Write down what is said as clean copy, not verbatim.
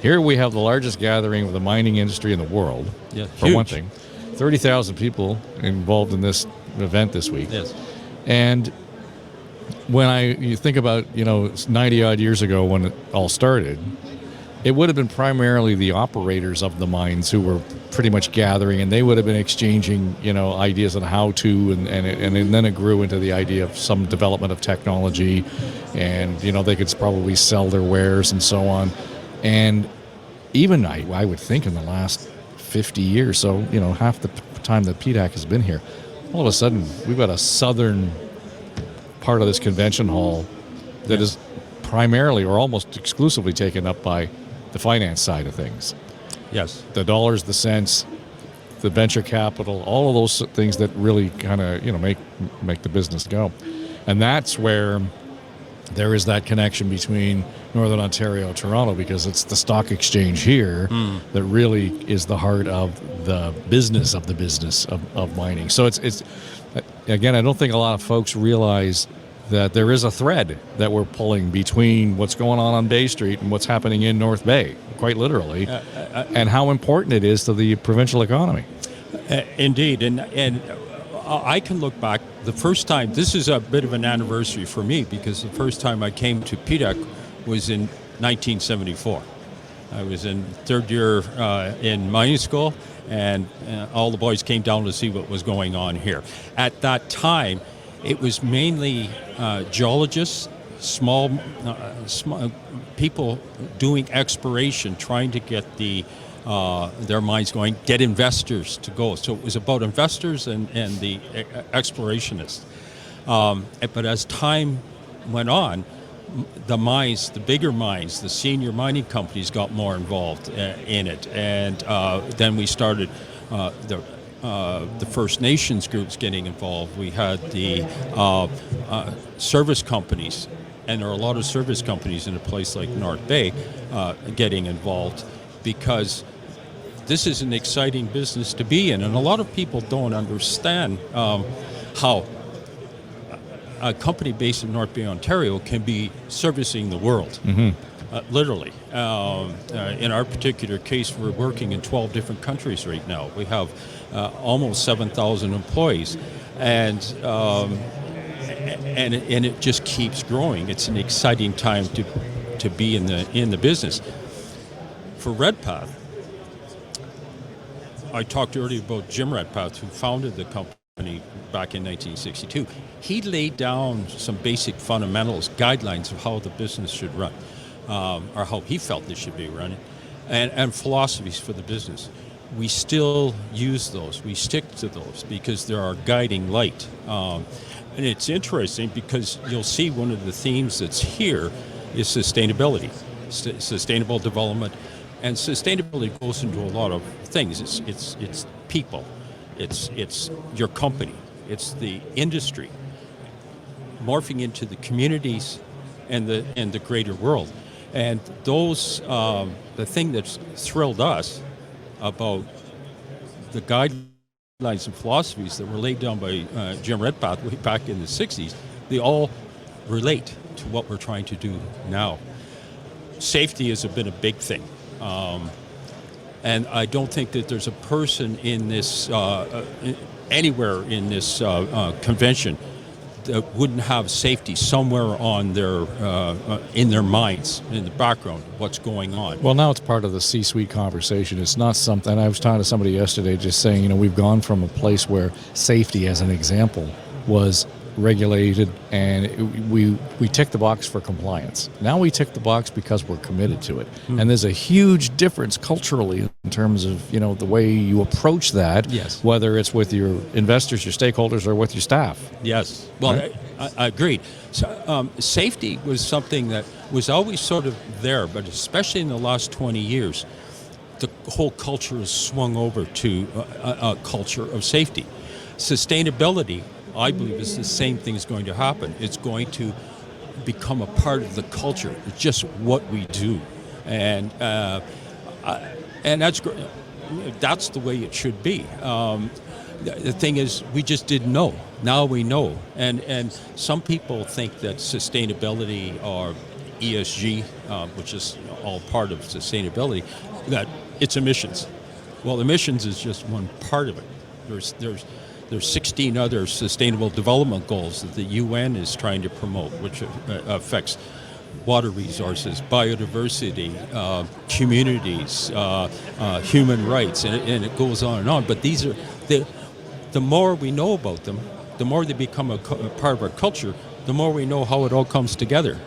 Here we have the largest gathering of the mining industry in the world, for huge. one thing. 30,000 people involved in this event this week. Yes. And when you think about, 90 odd years ago when it all started, it would have been primarily the operators of the mines who were pretty much gathering, and they would have been exchanging, ideas on how to, and then it grew into the idea of some development of technology, and, they could probably sell their wares and so on. And even I would think in the last 50 years, so, half the time that PDAC has been here, all of a sudden we've got a southern part of this convention hall that is primarily or almost exclusively taken up by the finance side of things. Yes. The dollars, the cents, the venture capital, all of those things that really kind of, make the business go. And that's where there is that connection between Northern Ontario and Toronto, because it's the stock exchange here that really is the heart of the business of mining. So it's again, I don't think a lot of folks realize that there is a thread that we're pulling between what's going on Bay Street and what's happening in North Bay, quite literally, and how important it is to the provincial economy. Indeed, and I can look back, the first time, this is a bit of an anniversary for me, because the first time I came to PDAC was in 1974. I was in third year in mining school, and all the boys came down to see what was going on here. At that time, it was mainly geologists, small people doing exploration, trying to get their mines going, get investors to go. So it was about investors and the explorationists. But as time went on, the mines, the bigger mines, the senior mining companies got more involved in it. And then we started the First Nations groups getting involved. We had the service companies, and there are a lot of service companies in a place like North Bay getting involved, because this is an exciting business to be in. And a lot of people don't understand how a company based in North Bay, Ontario can be servicing the world. Literally. In our particular case, we're working in 12 different countries right now. We have almost 7,000 employees, and it just keeps growing. It's an exciting time to be in the business. For Redpath, I talked earlier about Jim Redpath, who founded the company back in 1962. He laid down some basic fundamentals, guidelines of how the business should run. Or how he felt this should be running, and philosophies for the business. We still use those. We stick to those because they're our guiding light. And it's interesting because you'll see one of the themes that's here is sustainability, sustainable development, and sustainability goes into a lot of things. It's people, it's your company, it's the industry, morphing into the communities and the greater world. And those, the thing that's thrilled us about the guidelines and philosophies that were laid down by Jim Redpath way back in the 60s, they all relate to what we're trying to do now. Safety has been a big thing. And I don't think that there's a person in this, anywhere in this convention that wouldn't have safety somewhere on their in their minds, in the background, what's going on. Well, now it's part of the C-suite conversation. It's not something, I was talking to somebody yesterday just saying, we've gone from a place where safety, as an example, was regulated and we tick the box for compliance. Now we tick the box because we're committed to it. And there's a huge difference culturally in terms of, the way you approach that, yes, whether it's with your investors, your stakeholders, or with your staff. Yes. Well, right? I agreed. So, safety was something that was always sort of there, but especially in the last 20 years, the whole culture has swung over to a culture of safety. Sustainability, I believe, is the same thing is going to happen. It's going to become a part of the culture. It's just what we do, and that's great. That's the way it should be. The thing is, we just didn't know. Now we know, and some people think that sustainability or ESG, which is all part of sustainability, that it's emissions. Well, emissions is just one part of it. There's 16 other sustainable development goals that the UN is trying to promote, which affects water resources, biodiversity, communities, human rights, and it goes on and on. But these are the more we know about them, the more they become a part of our culture, the more we know how it all comes together.